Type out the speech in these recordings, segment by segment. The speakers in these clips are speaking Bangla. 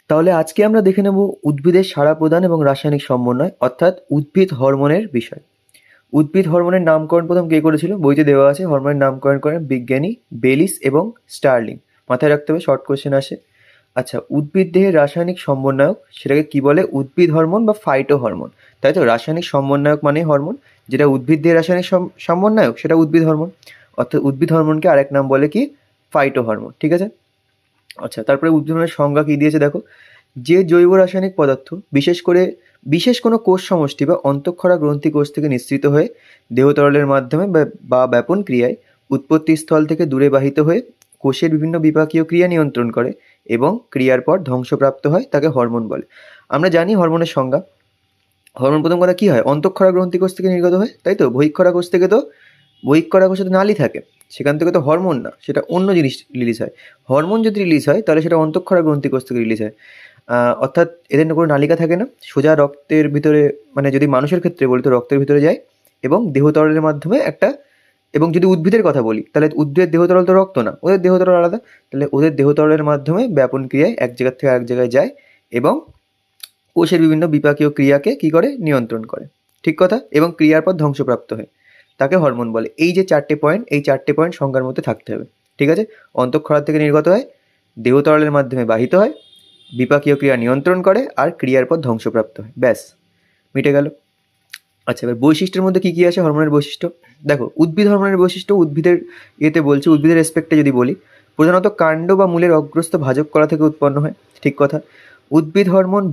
তাহলে আজকে আমরা দেখে নেব উদ্ভিদের সাড়া প্রদান এবং রাসায়নিক সমন্বয় অর্থাৎ উদ্ভিদ হরমোনের বিষয়। উদ্ভিদ হরমোনের নামকরণ প্রথম কে করেছিল? বইতে দেওয়া আছে। হরমোনের নামকরণ করেন বিজ্ঞানী বেলিস এবং স্টার্লিং। মাথায় রাখতে হবে, শর্ট কোশ্চেন আসে। আচ্ছা, উদ্ভিদ দেহের রাসায়নিক সমন্বয়ক সেটাকে কি বলে? উদ্ভিদ হরমোন বা ফাইটো হরমোন। তাই তো, রাসায়নিক সমন্বয়ক মানে হরমোন, যেটা উদ্ভিদ দেহের রাসায়নিক সমন্বয়ক সেটা উদ্ভিদ হরমোন। অর্থাৎ উদ্ভিদ হরমোনকে আরেক নাম বলে কি? Phyto hormone. ঠিক আছে। আচ্ছা, তারপরে উদ্ভিদ হরমোনের সংজ্ঞা কি দিয়েছে দেখো। যে জৈব রাসায়নিক পদার্থ বিশেষ কোনো কোষ সমষ্টি বা অন্তঃক্ষরা গ্রন্থি কোষ থেকে নিঃসৃত হয়ে দেহতরলের মাধ্যমে বা ব্যাপন ক্রিয়ায় উৎপত্তি স্থল থেকে দূরে বাহিত হয়ে কোষের বিভিন্ন বিপাকীয় ক্রিয়া নিয়ন্ত্রণ করে এবং ক্রিয়ার পর ধ্বংসপ্রাপ্ত হয় তাকে হরমোন বলে। আমরা জানি হরমোনের সংজ্ঞা। হরমোন প্রথম কথা কি হয়? অন্তঃক্ষরা গ্রন্থি কোষ থেকে নির্গত হয়, তাই তো। বহিঃক্ষরা কোষে তো নালী থাকে, সেখান থেকে তো হরমোন না, সেটা অন্য জিনিস রিলিজ হয়। হরমোন যদি রিলিজ হয় তাহলে সেটা অন্তঃক্ষরা গ্রন্থি কোষ থেকে রিলিজ হয়। অর্থাৎ এদের কোনো নালিকা থাকে না, সোজা রক্তের ভিতরে, মানে যদি মানুষের ক্ষেত্রে বলি তো রক্তের ভিতরে যায় এবং দেহতরলের মাধ্যমে এবং যদি উদ্ভিদের কথা বলি তাহলে উদ্ভিদের দেহতরল তো রক্ত না, ওদের দেহতরল আলাদা। তাহলে ওদের দেহতরলের মাধ্যমে ব্যাপন ক্রিয়ায় এক জায়গা থেকে আরেক জায়গায় যায় এবং কোষের বিভিন্ন বিপাকীয় ক্রিয়াকে কি করে? নিয়ন্ত্রণ করে। ঠিক কথা। এবং ক্রিয়ার পর ধ্বংসপ্রাপ্ত হয়, তাকে হরমোন বলে। এই যে চারটে পয়েন্ট, এই চারটে পয়েন্ট সংজ্ঞার মধ্যে থাকতে হবে। ঠিক আছে। অন্তঃক্ষরা থেকে নির্গত হয়, দেহতরলের মাধ্যমে বাহিত হয়, বিপাকীয় ক্রিয়া নিয়ন্ত্রণ করে, আর ক্রিয়ার পর ধ্বংসপ্রাপ্ত হয়। ব্যাস, মিটে গেল। আচ্ছা, এবার বৈশিষ্ট্যের মধ্যে কি কি আছে হরমোনের বৈশিষ্ট্য দেখো। উদ্ভিদ হরমোনের বৈশিষ্ট্য উদ্ভিদের বলছি, উদ্ভিদের রেসপেক্টে যদি বলি, প্রধানত কাণ্ড বা মূলের অগ্রস্থ ভাজক কলা থেকে উৎপন্ন হয়। ঠিক কথা। উদ্ভিদ হরমোন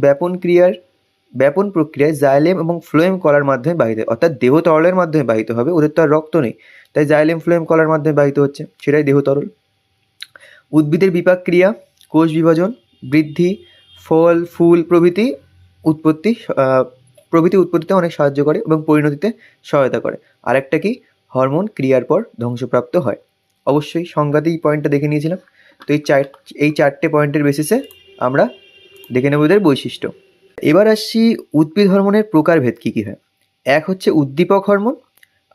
ব্যাপন প্রক্রিয়ায় জাইলেম এবং ফ্লোয়েম কলার মাধ্যমে বাহিত হয়, অর্থাৎ দেহ তরলের মাধ্যমে বাহিত হবে। ওদের তো আর রক্ত নেই, তাই জাইলেম ফ্লোয়েম কলার মাধ্যমে বাহিত হচ্ছে, সেটাই দেহ তরল। উদ্ভিদের বিপাক ক্রিয়া, কোষ বিভাজন, বৃদ্ধি, ফল ফুল উৎপত্তিতে অনেক সাহায্য করে এবং পরিণতিতে সহায়তা করে। আরেকটা কি? হরমোন ক্রিয়ার পর ধ্বংসপ্রাপ্ত হয়। অবশ্যই সংজ্ঞাতে এই পয়েন্টটা দেখে নিয়েছিলাম। তো এই চারটে পয়েন্টের বেসিসে আমরা দেখে নেব এদের বৈশিষ্ট্য। এবার আসছি উদ্ভিদ হরমোনের প্রকারভেদ কী কী হয়। এক হচ্ছে উদ্দীপক হরমোন,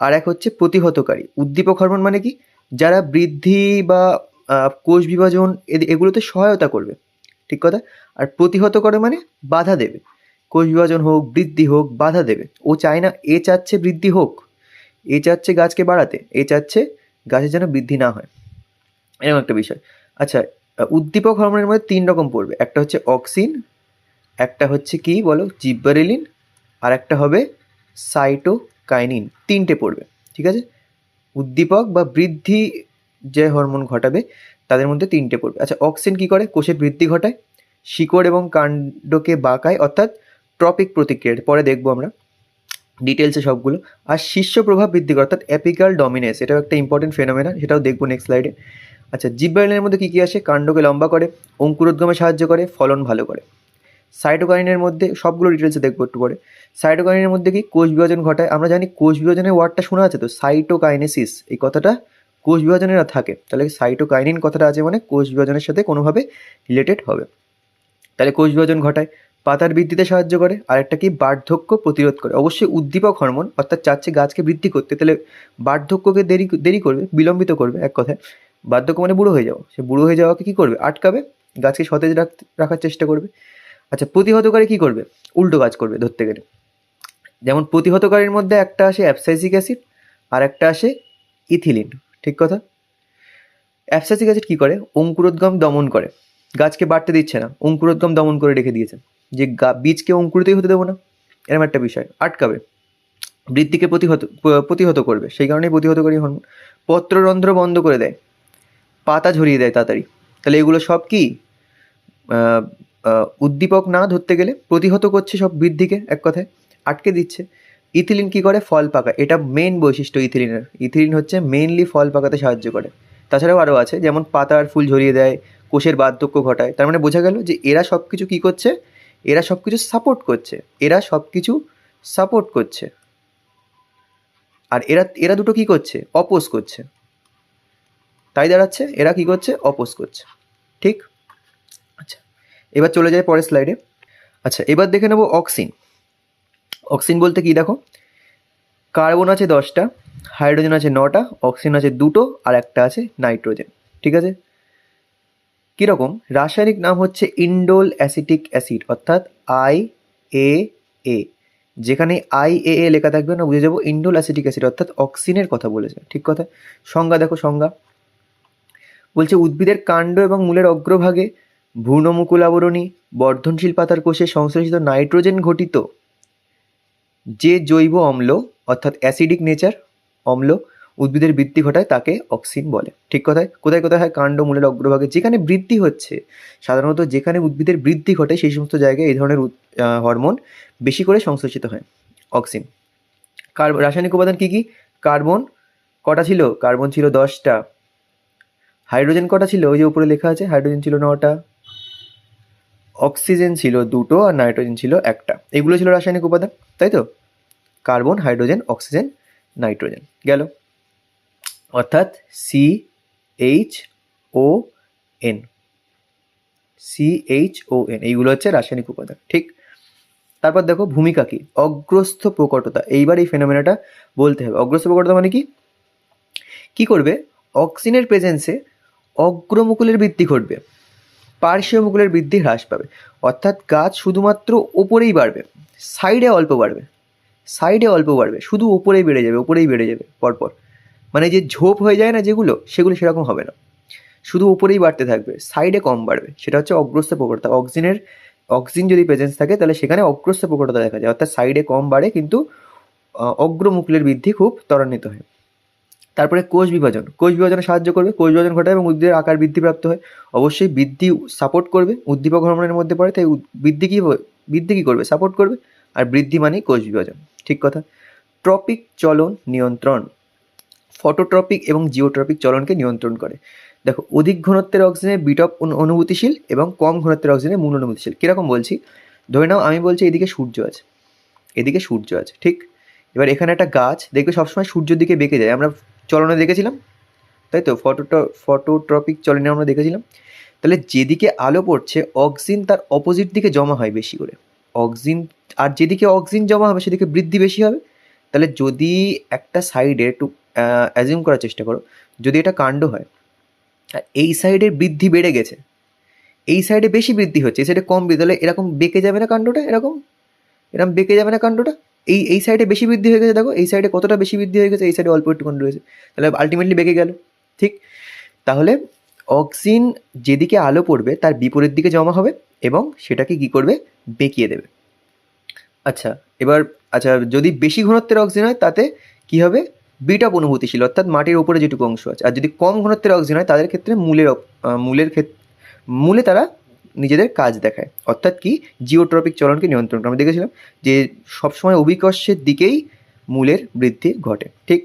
আর এক হচ্ছে প্রতিহতকারী। উদ্দীপক হরমোন মানে কি? যারা বৃদ্ধি বা কোষ বিভাজন এগুলোতে সহায়তা করবে। ঠিক কথা। আর প্রতিহত করে মানে বাধা দেবে, কোষ বিভাজন হোক, বৃদ্ধি হোক, বাধা দেবে। ও চায় না, এ চাচ্ছে বৃদ্ধি হোক, এ চাচ্ছে গাছকে বাড়াতে, এ চাচ্ছে গাছের যেন বৃদ্ধি না হয়, এরকম একটা বিষয়। আচ্ছা, উদ্দীপক হরমোনের মধ্যে 3 রকম পড়বে। একটা হচ্ছে অক্সিন, একটা হচ্ছে কি বলো জিব্বারেলিন, আর একটা হবে সাইটোকাইনিন। 3টে পড়বে। ঠিক আছে। উদ্দীপক বা বৃদ্ধি যে হরমোন ঘটাবে তাদের মধ্যে 3টে পড়বে। আচ্ছা, অক্সিন কি করে? কোষের বৃদ্ধি ঘটায়, শিকড় এবং কাণ্ডকে বাঁকায়, অর্থাৎ ট্রপিক প্রতিক্রিয়া, পরে দেখবো আমরা ডিটেলসে সবগুলো। আর শীর্ষ প্রভাব বৃদ্ধি করে, অর্থাৎ অ্যাপিকাল ডমিনেন্স, এটাও একটা ইম্পর্টেন্ট ফেনোমেনা, সেটাও দেখবো নেক্সট স্লাইডে। আচ্ছা, জিব্বারেলিনের মধ্যে কী কী আসে? কাণ্ডকে লম্বা করে, অঙ্কুরোদ্গমে সাহায্য করে, ফলন ভালো করে। সাইটোকাইনের মধ্যে সবগুলো ডিটেলসে দেখবো একটু পরে। সাইটোকাইনের মধ্যে কি? কোষ বিভাজন ঘটায়। আমরা জানি কোষ বিভাজনের ওয়ার্ডটা শোনা আছে তো, সাইটোকাইনেসিস, এই কথাটা কোষ বিভাজনের থাকে। তাহলে সাইটোকাইনিন কথাটা আছে মানে কোষ বিভাজনের সাথে কোনোভাবে রিলেটেড হবে। তাহলে কোষ বিভাজন ঘটায়, পাতার বৃদ্ধিতে সাহায্য করে, আর একটা কি? বার্ধক্য প্রতিরোধ করে। অবশ্যই উদ্দীপক হরমোন, অর্থাৎ চাচ্ছে গাছকে বৃদ্ধি করতে, তাহলে বার্ধক্যকে দেরি করবে, বিলম্বিত করবে। এক কথায় বার্ধক্য মানে বুড়ো হয়ে যাওয়া, সে বুড়ো হয়ে যাওয়াকে কী করবে? আটকাবে, গাছকে সতেজ রাখার চেষ্টা করবে। আচ্ছা, প্রতিহতকারী কী করবে? উল্টো কাজ করবে ধরতে গেলে। যেমন প্রতিহতকারীর মধ্যে একটা আসে অ্যাবসাইসিক অ্যাসিড, আর একটা আসে ইথিলিন। ঠিক কথা। অ্যাবসাইসিক অ্যাসিড কী করে? অঙ্কুরোদ্গম দমন করে, গাছকে বাড়তে দিচ্ছে না, অঙ্কুরোদ্গম দমন করে রেখে দিয়েছে, যে বীজকে অঙ্কুরিতই হতে দেবো না, এরকম একটা বিষয়, আটকাবে। বৃদ্ধিকে প্রতিহত করবে, সেই কারণেই প্রতিহতকারী হরমোন। পত্ররন্ধ্র বন্ধ করে দেয়, পাতা ঝরিয়ে দেয় তাড়াতাড়ি। তাহলে এগুলো সব কি? উদ্দীপক না ধরতে গেলে, প্রতিহত করছে সব বৃদ্ধিকে, এক কথায় আটকে দিচ্ছে। ইথিলিন কি করে? ফল পাকা, এটা মেন বৈশিষ্ট্য ইথিলিনের। ইথিলিন হচ্ছে মেইনলি ফল পাকাতে সাহায্য করে। তাছাড়াও আরও আছে, যেমন পাতার ফুল ঝরিয়ে দেয়, কোষের বার্ধক্য ঘটায়। তার মানে বোঝা গেল যে এরা সব কিছু কী করছে? এরা সব কিছু সাপোর্ট করছে। আর এরা দুটো কি করছে? অপোজ করছে। তাই দাঁড়াচ্ছে এরা কি করছে? অপোজ করছে। ঠিক। আচ্ছা, এবার চলে যায় পরের স্লাইডে। আচ্ছা, এবার দেখে নেব অক্সিন। অক্সিন বলতে কি? দেখো, কার্বন আছে 10টা, হাইড্রোজেন আছে 9টা, অক্সিজেন আছে 2টো, আর একটা আছে নাইট্রোজেন। ঠিক আছে। কীরকম? রাসায়নিক নাম হচ্ছে ইন্ডোল অ্যাসিটিক অ্যাসিড, অর্থাৎ IAA। যেখানে IAA লেখা থাকবে না বুঝে যাবো ইন্ডোল অ্যাসিটিক অ্যাসিড, অর্থাৎ অক্সিনের কথা বলেছে। ঠিক কথা। সংজ্ঞা দেখো, সংজ্ঞা বলছে উদ্ভিদের কাণ্ড এবং মূলের অগ্রভাগে ভ্রূণমুকুল আবরণী বর্ধনশীল পাতার কোষে সংশ্লেষিত নাইট্রোজেন ঘটিত যে জৈব অম্ল, অর্থাৎ অ্যাসিডিক নেচার অম্ল উদ্ভিদের বৃদ্ধি ঘটায় তাকে অক্সিন বলে। ঠিক কথায়। কোথায় কোথায় হয়? কাণ্ড মূলের অগ্রভাগে, যেখানে বৃদ্ধি হচ্ছে, সাধারণত যেখানে উদ্ভিদের বৃদ্ধি ঘটে সেই সমস্ত জায়গায় এই ধরনের হরমোন বেশি করে সংশ্লেষিত হয়, অক্সিন। রাসায়নিক উপাদান কী কী? কার্বন কটা ছিল? কার্বন ছিল 10টা। হাইড্রোজেন কটা ছিল? ওই যে উপরে লেখা আছে, হাইড্রোজেন ছিল 9টা। অক্সিজেন ছিল 2টো আর নাইট্রোজেন ছিল 1টা। এগুলো ছিল রাসায়নিক উপাদান, তাই তো? কার্বন, হাইড্রোজেন, অক্সিজেন, নাইট্রোজেন গেল, অর্থাৎ CHON। এইগুলো হচ্ছে রাসায়নিক উপাদান। ঠিক। তারপর দেখো ভূমিকা কি? অগ্রস্থ প্রকটতা। এইবার এই ফেনোমেনাটা বলতে হবে। অগ্রস্থ প্রকটতা মানে কি? কি করবে? অক্সিনের প্রেজেন্সে অগ্রমুকুলের বৃদ্ধি ঘটবে, পার্শ্বীয় মুকুলের বৃদ্ধি হ্রাস পাবে। অর্থাৎ গাছ শুধুমাত্র ওপরেই বাড়বে, সাইডে অল্প বাড়বে, শুধু ওপরেই বেড়ে যাবে পরপর। মানে যে ঝোপ হয়ে যায় না যেগুলো, সেগুলো সেরকম হবে না, শুধু উপরেই বাড়তে থাকবে, সাইডে কম বাড়বে। সেটা হচ্ছে অগ্রস্থ প্রকটতা। অক্সিন যদি প্রেজেন্স থাকে তাহলে সেখানে অগ্রস্থ প্রকটতা দেখা যায়, অর্থাৎ সাইডে কম বাড়ে কিন্তু অগ্রমুকুলের বৃদ্ধি খুব ত্বরান্বিত হয়। তারপরে কোষ বিভাজনে সাহায্য করবে, কোষ বিভাজন ঘটায় এবং উদ্ভিদের আকার বৃদ্ধিপ্রাপ্ত হয়। অবশ্যই বৃদ্ধি সাপোর্ট করবে, উদ্দীপক হরমোনের মধ্যে পড়ে, তাই বৃদ্ধি কী করবে? সাপোর্ট করবে। আর বৃদ্ধি মানেই কোষ বিভাজন। ঠিক কথা। ট্রপিক চলন নিয়ন্ত্রণ, ফটোট্রপিক এবং জিওট্রপিক চলনকে নিয়ন্ত্রণ করে। দেখো, অধিক ঘনত্বের অক্সিজেনে বিটপ অনুভূতিশীল এবং কম ঘনত্বের অক্সিজেনে মূল অনুভূতিশীল। কীরকম বলছি? ধরে নাও আমি বলছি এদিকে সূর্য আছে, ঠিক? এবার এখানে একটা গাছ দেখবে সবসময় সূর্যের দিকে বেঁকে যায়, আমরা চলনে দেখেছিলাম, তাই তো? ফটোট্রপিক চলনে আমরা দেখেছিলাম। তাহলে যেদিকে আলো পড়ছে অক্সিজেন তার অপোজিট দিকে জমা হয় বেশি করে, আর যেদিকে অক্সিজেন জমা হবে সেদিকে বৃদ্ধি বেশি হবে। তাহলে যদি একটা সাইডে একটু অ্যাজিউম করার চেষ্টা করো, যদি এটা কাণ্ড হয় আর এই সাইডের বৃদ্ধি বেড়ে গেছে, এই সাইডে বেশি বৃদ্ধি হচ্ছে, এই সাইডে কম বৃদ্ধি, তাহলে এরকম বেঁকে যাবে না কাণ্ডটা? এরকম বেঁকে যাবে না কাণ্ডটা? এই সাইডে বেশি বৃদ্ধি হয়ে গেছে, দেখো এই সাইডে কতটা বেশি বৃদ্ধি হয়ে গেছে, এই সাইডে অল্প একটুখানি রয়েছে, তাহলে আলটিমেটলি বেঁকে গেল। ঠিক। তাহলে অক্সিজেন যেদিকে আলো পড়বে তার বিপরীত দিকে জমা হবে এবং সেটাকে কী করবে? বেঁকিয়ে দেবে। আচ্ছা, যদি বেশি ঘনত্বের অক্সিজেন হয় তাতে কী হবে? বিটপ অনুভূতিশীল, অর্থাৎ মাটির উপরে যেটুকু অংশ আছে। আর যদি কম ঘনত্বের অক্সিজেন হয় তাদের ক্ষেত্রে মূলে তারা নিজেদের কাজ দেখায়, অর্থাৎ কি? জিওট্রপিক চলনকে নিয়ন্ত্রণ করে। আমরা দেখেছিলাম যে সবসময় অভিকর্ষের দিকেই মূলের বৃদ্ধি ঘটে। ঠিক।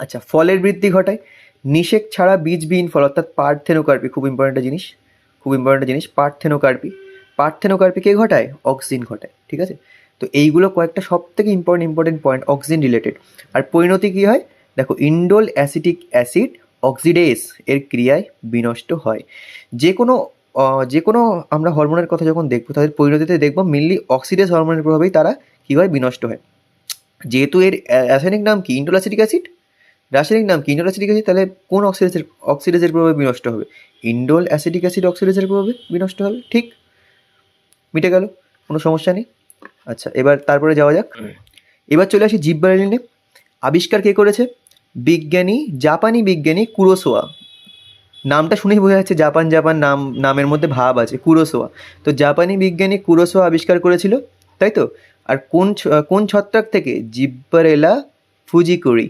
আচ্ছা, ফলের বৃদ্ধি ঘটায় নিষেক ছাড়া বীজবিহীন ফল, অর্থাৎ পার্থেনোকার্পি। খুব ইম্পর্টেন্ট জিনিস পার্থেনোকার্পি কে ঘটায়? অক্সিজেন ঘটায়। ঠিক আছে। তো এইগুলো কয়েকটা সব থেকে ইম্পর্টেন্ট পয়েন্ট অক্সিজেন রিলেটেড। আর পরিণতি কী হয়? দেখো, ইন্ডোল অ্যাসিটিক অ্যাসিড অক্সিডেজ এর ক্রিয়ায় বিনষ্ট হয়। যে কোনো আমরা হরমোনের কথা যখন দেখবো তাদের পরিণতিতে দেখবো মেনলি অক্সিডেজ হরমোনের প্রভাবেই তারা কী হয়? বিনষ্ট হয়। যেহেতু এর রাসায়নিক নাম কি? Indole acetic acid. তাহলে কোন অক্সিডেজের প্রভাবে বিনষ্ট হবে? ইন্ডোল অ্যাসিটিক অ্যাসিড অক্সিডেজের প্রভাবে বিনষ্ট হবে। ঠিক। মিটে গেল, কোনো সমস্যা নেই। আচ্ছা, এবার তারপরে যাওয়া যাক। এবার চলে আসি জিব্বারেলিনে। আবিষ্কার কে করেছে? জাপানি বিজ্ঞানী কুরোসাওয়া। নামটা শুনেই বোঝা যাচ্ছে জাপান নামের মধ্যে ভাব আছে, কুরোসাওয়া। তো জাপানি বিজ্ঞানী কুরোসাওয়া আবিষ্কার করেছিল, তাই তো? আর কোন ছত্রাক থেকে? জিব্বারেলা ফুজিকুরি,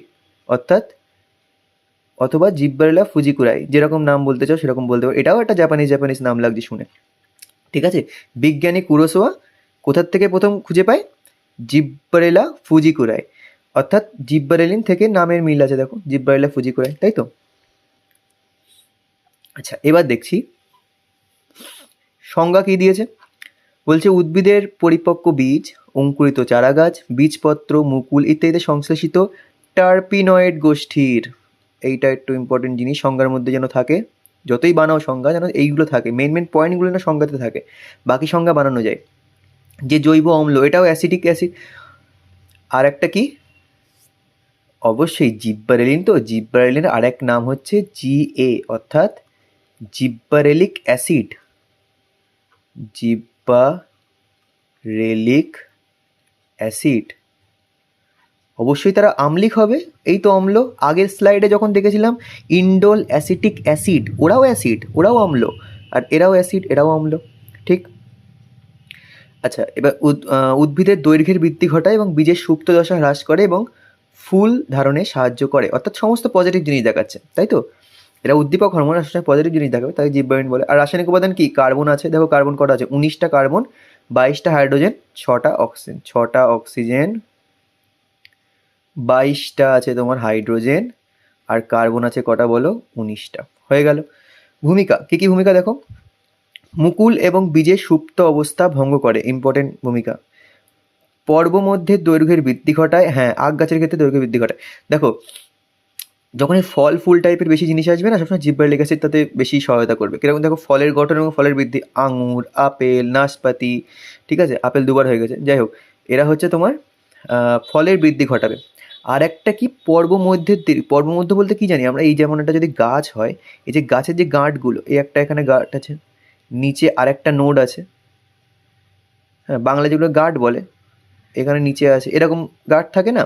অথবা জিব্বারেলা ফুজিকুরাই, যেরকম নাম বলতে চাও সেরকম বলতে পারো। এটাও একটা জাপানিজ নাম লাগছে শুনে। ঠিক আছে। বিজ্ঞানী কুরোসাওয়া কোথার থেকে প্রথম খুঁজে পায়? জিব্বারেলা ফুজিকুরাই, অর্থাৎ জিব্বারেলিন থেকে নামের মিল আছে, দেখো জিব্বারেলা ফুজিকুরাই, তাই তো? আচ্ছা, এবার দেখছি সংজ্ঞা কী দিয়েছে। বলছে উদ্ভিদের পরিপক্ক বীজ, অঙ্কুরিত চারাগাছ, বীজপত্র, মুকুল ইত্যাদিতে সংশ্লেষিত টার্পিনয়েড গোষ্ঠীর। এইটা একটু ইম্পর্টেন্ট জিনিস সংজ্ঞার মধ্যে যেন থাকে, যতই বানাও সংজ্ঞা যেন এইগুলো থাকে, মেন পয়েন্টগুলো না সংজ্ঞাতে থাকে, বাকি সংজ্ঞা বানানো যায়। যে জৈব অম্ল, এটাও অ্যাসিটিক অ্যাসিড। আর একটা কি? অবশ্যই জিব্বারেলিন। তো জিব্বারেলিনের আর এক নাম হচ্ছে GA, অর্থাৎ জিব্বারেলিক অ্যাসিড, জিব্বারেলিক অ্যাসিড, অবশ্যই তারা আম্লিক হবে। এই তো অম্ল, আগের স্লাইডে যখন দেখেছিলাম ইন্ডোল অ্যাসিটিক অ্যাসিড, ওরাও অ্যাসিড, ওরাও অম্ল, আর এরাও অ্যাসিড, এরাও অম্ল। ঠিক। আচ্ছা, এবার উদ্ভিদের দৈর্ঘ্যের বৃদ্ধি ঘটায় এবং বীজের সুপ্ত দশা হ্রাস করে এবং ফুল ধারণে সাহায্য করে, অর্থাৎ সমস্ত পজিটিভ জিনিস দেখাচ্ছে, তাই তো। এরা উদ্দীপক হরমোন, আসলে পজিটিভ জিনিস দেখাবে, তাই জীববিজ্ঞান বলে। আর রাসায়নিক উপাদান কি? কার্বন আছে, দেখো কার্বন কটা আছে, 19টা কার্বন, 22টা হাইড্রোজেন, 6টা অক্সিজেন, 6টা অক্সিজেন, 22টা আছে তোমার হাইড্রোজেন, আর কার্বন আছে কটা বলো? 19টা। হয়ে গেল। ভূমিকা, কি কি ভূমিকা দেখো। মুকুল এবং বীজের সুপ্ত অবস্থা ভঙ্গ করে, ইম্পর্টেন্ট ভূমিকা। পর্বমধ্যে দৈর্ঘ্যের বৃদ্ধি ঘটায়, হ্যাঁ আখ গাছের ক্ষেত্রে দৈর্ঘ্য বৃদ্ধি ঘটায়। দেখো যখন এই ফল ফুল টাইপের বেশি জিনিস আসবে না, সবসময় জিব্বারেলিক অ্যাসিড তাতে বেশি সহায়তা করবে। কিরকম দেখো, ফলের গঠন এবং ফলের বৃদ্ধি, আঙুর, আপেল, নাশপাতি, ঠিক আছে, আপেল দুবার হয়ে গেছে, যাই হোক, এরা হচ্ছে তোমার ফলের বৃদ্ধি ঘটাবে। আর একটা কি, পর্বমধ্য বলতে কি জানি আমরা, এই যেমন একটা যদি গাছ হয়, এই যে গাছের যে গাঁটগুলো, এই একটা এখানে গাঁট আছে, নিচে আরেকটা নোড আছে, হ্যাঁ বাংলা যেগুলো গাঁট বলে, এখানে নিচে আছে, এরকম গাঁট থাকে না,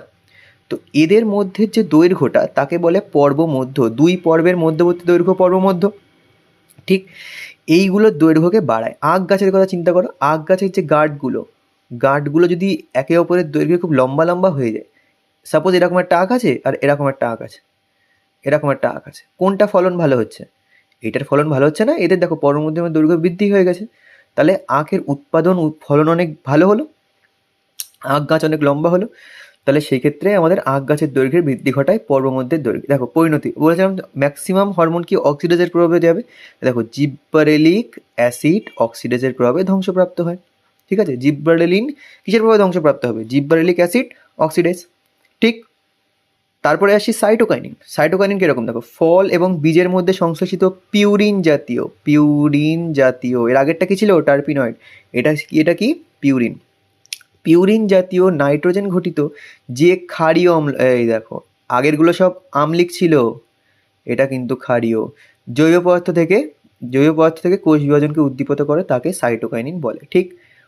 তো এদের মধ্যে যে দৈর্ঘ্যটা তাকে বলে পর্বমধ্য, দুই পর্বের মধ্যবর্তী দৈর্ঘ্য পর্বমধ্য। ঠিক, এইগুলোর দৈর্ঘ্যকে বাড়ায়। আখ গাছের কথা চিন্তা করো, আখ গাছের যে গাঁটগুলো যদি একে অপরের দৈর্ঘ্যে খুব লম্বা লম্বা হয়ে যায়, সাপোজ এরকম একটা আখ আছে আর এরকম একটা আখ আছে, এরকম একটা আখ আছে, কোনটা ফলন ভালো হচ্ছে? এটার ফলন ভালো হচ্ছে না, এদের দেখো পর্বমধ্যে দৈর্ঘ্য বৃদ্ধি হয়ে গেছে, তাহলে আখের উৎপাদন ফলন অনেক ভালো হলো, আখ গাছ অনেক লম্বা হলো, তাহলে সেই ক্ষেত্রে আমাদের আখ গাছের দৈর্ঘ্যের বৃদ্ধি ঘটায় পর্বমধ্যের দৈর্ঘ্য। দেখো পরিণতি বলেছিলাম, ম্যাক্সিমাম হরমোন কি অক্সিডেজের প্রভাবে যাবে, দেখো জিব্বারেলিক অ্যাসিড অক্সিডেজের প্রভাবে ধ্বংসপ্রাপ্ত হয়। ঠিক আছে, জিব্বারেলিন কিসের প্রভাবে ধ্বংসপ্রাপ্ত হবে? জিব্বারেলিক অ্যাসিড অক্সিডেজ। ঠিক। তারপরে আসি সাইটোকাইনিন। সাইটোকাইনিন কিরকম দেখো, ফল এবং বীজের মধ্যে সংশ্লেষিত পিউরিন জাতীয়, এর আগেরটা কি ছিল? টার্পিনয়েড। এটা কি? পিউরিন। পিউরিন জাতীয় নাইট্রোজেন ঘটিত যে ক্ষারীয় অম্ল, এই দেখো আগেরগুলো সব আম্লিক ছিল, এটা কিন্তু ক্ষারীয়, জৈব পদার্থ থেকে কোষ বিভাজনকে উদ্দীপিত করে, তাকে সাইটোকাইনিন বলে। ঠিক।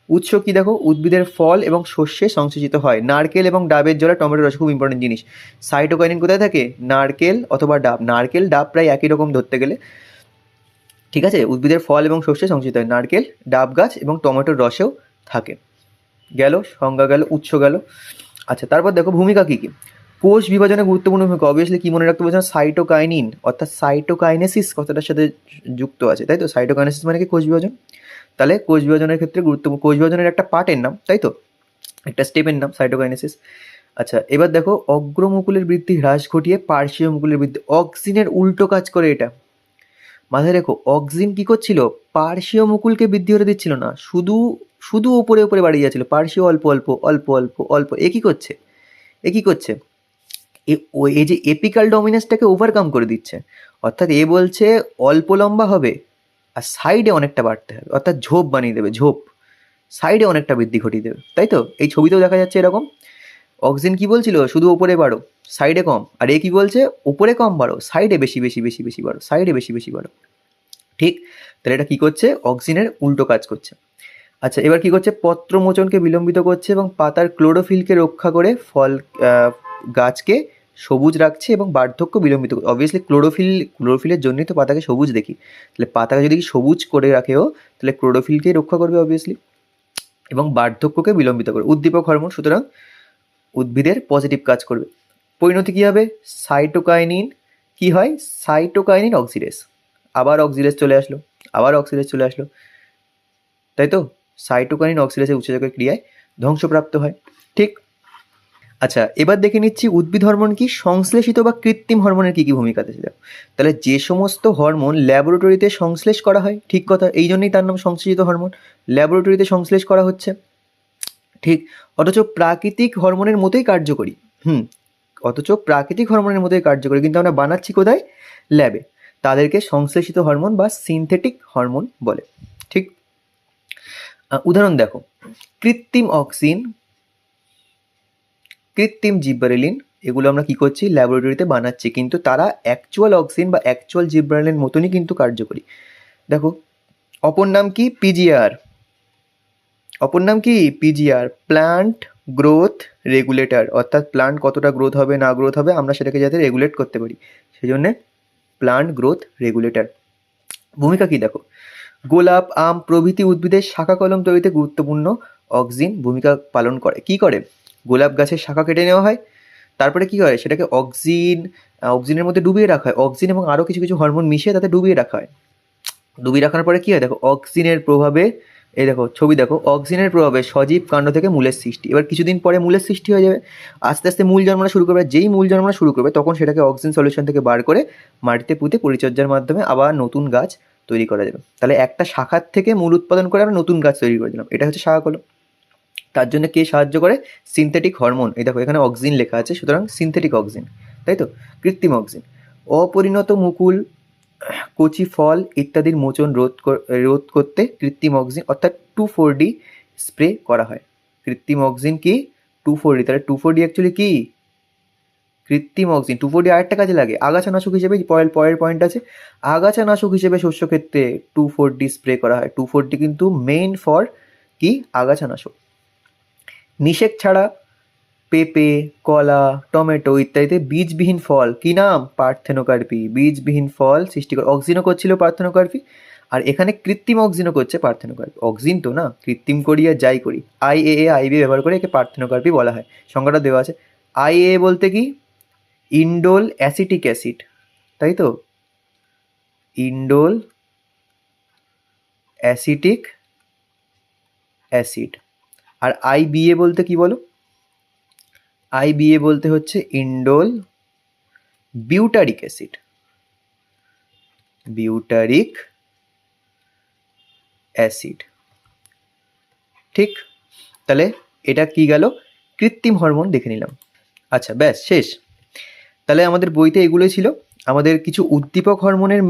উৎস কি দেখো, উদ্ভিদের ফল এবং শস্যে সংশ্লেষিত হয়, নারকেল এবং ডাবের জলে টমেটো রস, খুব ইম্পর্টেন্ট জিনিস। সাইটোকাইনিন কোথায় থাকে? নারকেল অথবা ডাব, নারকেল ডাব প্রায় একই রকম ধরতে গেলে, ঠিক আছে, উদ্ভিদের ফল এবং শস্যে সংশ্লেষিত হয়, নারকেল, ডাব গাছ এবং টমেটোর রসেও থাকে। গেল সংজ্ঞা, গেল উৎস, গেল। আচ্ছা, তারপর দেখো ভূমিকা কী কী। কোষ বিভাজনে গুরুত্বপূর্ণ ভূমিকা, অবভিয়াসলি কী মনে রাখতে বলছিলাম, সাইটোকাইনিন, অর্থাৎ সাইটোকাইনেসিস কথাটার সাথে যুক্ত আছে, তাই তো। সাইটোকাইনেসিস মানে কি? কোষ বিভাজন। তাহলে কোষ বিভাজনের ক্ষেত্রে গুরুত্বপূর্ণ, কোষ বিভাজনের একটা পার্টের নাম, তাই তো, একটা স্টেপের নাম সাইটোকাইনেসিস। আচ্ছা, এবার দেখো অগ্রমুকুলের বৃদ্ধি হ্রাস ঘটিয়ে পার্শ্বীয় মুকুলের বৃদ্ধি, অক্সিনের উল্টো কাজ করে এটা, মাথায় রেখো। অক্সিন কি করছিল? পার্শ্বীয় মুকুলকে বৃদ্ধি হতে দিচ্ছিল না, শুধু শুধু উপরে উপরে বাড়িয়ে যাচ্ছিল, পার্শ্বীয় অল্প অল্প অল্প অল্প অল্প। এ কি করছে? এই যে এপিকাল ডমিনেন্সটাকে ওভারকাম করে দিচ্ছে, অর্থাৎ এ বলছে অল্প লম্বা হবে আর সাইডে অনেকটা বাড়তে হবে, অর্থাৎ ঝোপ বানিয়ে দেবে, ঝোপ, সাইডে অনেকটা বৃদ্ধি ঘটিয়ে দেবে, তাই তো। এই ছবিতেও দেখা যাচ্ছে এরকম। অক্সিজেন কি বলছিল? শুধু উপরে বাড়ো, সাইডে কম। আর এ কি বলছে? উপরে কম বাড়ো, সাইডে বেশি বেশি বেশি বেশি বাড়ো, সাইডে বেশি বেশি বাড়ো। ঠিক। তাহলে এটা কি করছে? অক্সিনের উল্টো কাজ করছে। আচ্ছা, এবার কি করছে? পত্রমোচনকে বিলম্বিত করছে এবং পাতার ক্লোরোফিলকে রক্ষা করে গাছকে সবুজ রাখছে এবং বার্ধক্য বিলম্বিত করছে। অবভিয়াসলি ক্লোরোফিলের জন্যই তো পাতাকে সবুজ দেখি, তাহলে পাতাকে যদি সবুজ করে রাখেও, তাহলে ক্লোরোফিলকেই রক্ষা করবে অবভিয়াসলি, এবং বার্ধক্যকে বিলম্বিত করবে। উদ্দীপক হরমোন, সুতরাং উদ্ভিদের পজিটিভ কাজ করবে। পরিণতি কী হবে? সাইটোকাইনিন কি হয়? সাইটোকাইনিন অক্সিডেজ, আবার অক্সিডেজ চলে আসলো, তাই তো। সাইটোকাইনিন অক্সিডেজের উৎসেচকের ক্রিয়ায় ধ্বংসপ্রাপ্ত হয়। ঠিক। আচ্ছা, এবার দেখে নিচ্ছি উদ্ভিদ হরমোন কি, সংশ্লেষিত বা কৃত্রিম হরমোনের কী কী ভূমিকা আছে। তাহলে যে সমস্ত হরমোন ল্যাবরেটরিতে সংশ্লেষ করা হয়, ঠিক কথা, এই জন্যই তার নাম সংশ্লেষিত হরমোন, ল্যাবরেটরিতে সংশ্লেষ করা হচ্ছে। ঠিক। অথচ প্রাকৃতিক হরমোনের মতোই কার্যকরী, কিন্তু আমরা বানাচ্ছি কোথায়? ল্যাবে। তাদেরকে সংশ্লেষিত হরমোন বা সিনথেটিক হরমোন বলে। ঠিক। উদাহরণ দেখো, কৃত্রিম অক্সিন, কৃত্রিম জিব্বারেলিন, এগুলো আমরা কি করছি, ল্যাবরেটরিতে বানাচ্ছি, কিন্তু তারা অ্যাকচুয়াল অক্সিজেন বা অ্যাকচুয়াল জিব্রারেলের মতনই কিন্তু কার্যকরী। দেখো অপর নাম কি, পিজিআর। অপর নাম কি, পিজিআর, প্ল্যান্ট গ্রোথ রেগুলেটর, অর্থাৎ প্ল্যান্ট কতটা গ্রোথ হবে না গ্রোথ হবে আমরা সেটাকে যাতে রেগুলেট করতে পারি, সেই জন্যে প্ল্যান্ট গ্রোথ রেগুলেটর। ভূমিকা কি দেখো, গোলাপ, আম প্রভৃতি উদ্ভিদের শাখা কলম তৈরিতে গুরুত্বপূর্ণ অক্সিন ভূমিকা পালন করে। কি করে, গোলাপ গাছের শাখা কেটে নেওয়া হয়, তারপরে কি হয় সেটাকে অক্সিজেনের মধ্যে ডুবিয়ে রাখা হয়, অক্সিজেন এবং আরও কিছু কিছু হরমোন মিশিয়ে তাতে ডুবিয়ে রাখা হয়। ডুবিয়ে রাখার পরে কি হয় দেখো, অক্সিজেনের প্রভাবে, এই দেখো ছবি দেখো, অক্সিজেনের প্রভাবে সজীব কাণ্ড থেকে মূলের সৃষ্টি। এবার কিছুদিন পরে মূলের সৃষ্টি হয়ে যাবে, আস্তে আস্তে মূল জন্মানো শুরু করবে। যেই মূল জন্মানো শুরু করবে তখন সেটাকে অক্সিজেন সলিউশন থেকে বার করে মাটিতে পুঁতে পরিচর্যার মাধ্যমে আবার নতুন গাছ তৈরি করা যাবে। তাহলে একটা শাখার থেকে মূল উৎপাদন করে আমরা নতুন গাছ তৈরি করে দিলাম, এটা হচ্ছে শাখা কলম। তার জন্য কে সাহায্য করে, সিনথেটিক হরমোন। এই দেখো এখানে অক্সিজেন লেখা আছে, সুতরাং সিনথেটিক অক্সিজেন, তাই তো, কৃত্রিম অক্সিজেন। অপরিণত মুকুল, কচি ফল ইত্যাদির মোচন রোধ করতে কৃত্রিম অক্সিজেন অর্থাৎ 2,4-D স্প্রে করা হয়। কৃত্রিম অক্সিজেন কি, 2,4-D, তাহলে 2,4-D অ্যাকচুয়ালি কি, কৃত্রিম অক্সিজেন। 2,4-D আরেকটা কাজে লাগে, আগাছানাশক হিসেবে, পরের পয়েন্ট আছে, আগাছানাশক হিসেবে শস্য ক্ষেত্রে 2,4-D স্প্রে করা হয়। 2,4-D কিন্তু মেইন ফর কি, আগাছানাশক। নিষেক ছাড়া পেঁপে, কলা, টমেটো ইত্যাদিতে বীজবিহীন ফল, কি নাম, পার্থেনোকার্পি, বীজবিহীন ফল সৃষ্টি করে। অক্সিজেনও করছিল পার্থেনোকার্পি, আর এখানে কৃত্রিম অক্সিজেনও করছে পার্থেনোকার্পি। অক্সিজেন তো না, কৃত্রিম করি আর যাই করি, IAA IB ব্যবহার করে একে পার্থেনোকার্পি বলা হয়। সংজ্ঞাটা দেওয়া আছে। IAA বলতে কি, ইন্ডোল অ্যাসিটিক অ্যাসিড, তাই তো, ইন্ডোল অ্যাসিটিক অ্যাসিড। আর IBA বলতে কি বলো, IBA বলতে হচ্ছে indole butyric acid, butyric acid, ঠিক। তাহলে এটা কি গেল, কৃত্রিম হরমোন দেখে নিলাম। আচ্ছা ব্যাস শেষ। তাহলে আমাদের বইতে এগুলোই ছিল। আমাদের কিছু উদ্দীপক হরমোনের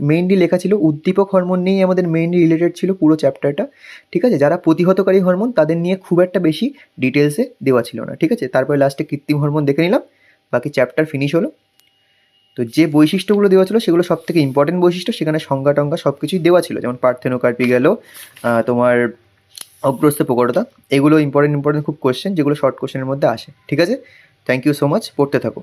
মেইনলি লেখা ছিল, উদ্দীপক হরমোন নিয়েই আমাদের মেইনলি রিলেটেড ছিল পুরো চ্যাপ্টারটা, ঠিক আছে। যারা প্রতিহতকারী হরমোন তাদের নিয়ে খুব একটা বেশি ডিটেলসে দেওয়া ছিল না, ঠিক আছে। তারপরে লাস্টে কৃত্রিম হরমোন দেখে নিলাম, বাকি চ্যাপ্টার ফিনিশ হলো। তো যে বৈশিষ্ট্যগুলো দেওয়া ছিল সেগুলো সব থেকে ইম্পর্টেন্ট বৈশিষ্ট্য, সেখানে সংজ্ঞা টঙ্গা সব কিছুই দেওয়া ছিল, যেমন পার্থেনোকার্পি গেল, তোমার অগ্রস্ত প্রকটতা, এগুলো ইম্পর্টেন্ট খুব কোয়েশ্চেন, যেগুলো শর্ট কোয়েশ্চেনের মধ্যে আসে, ঠিক আছে। থ্যাংক ইউ সো মাচ, পড়তে থাকো।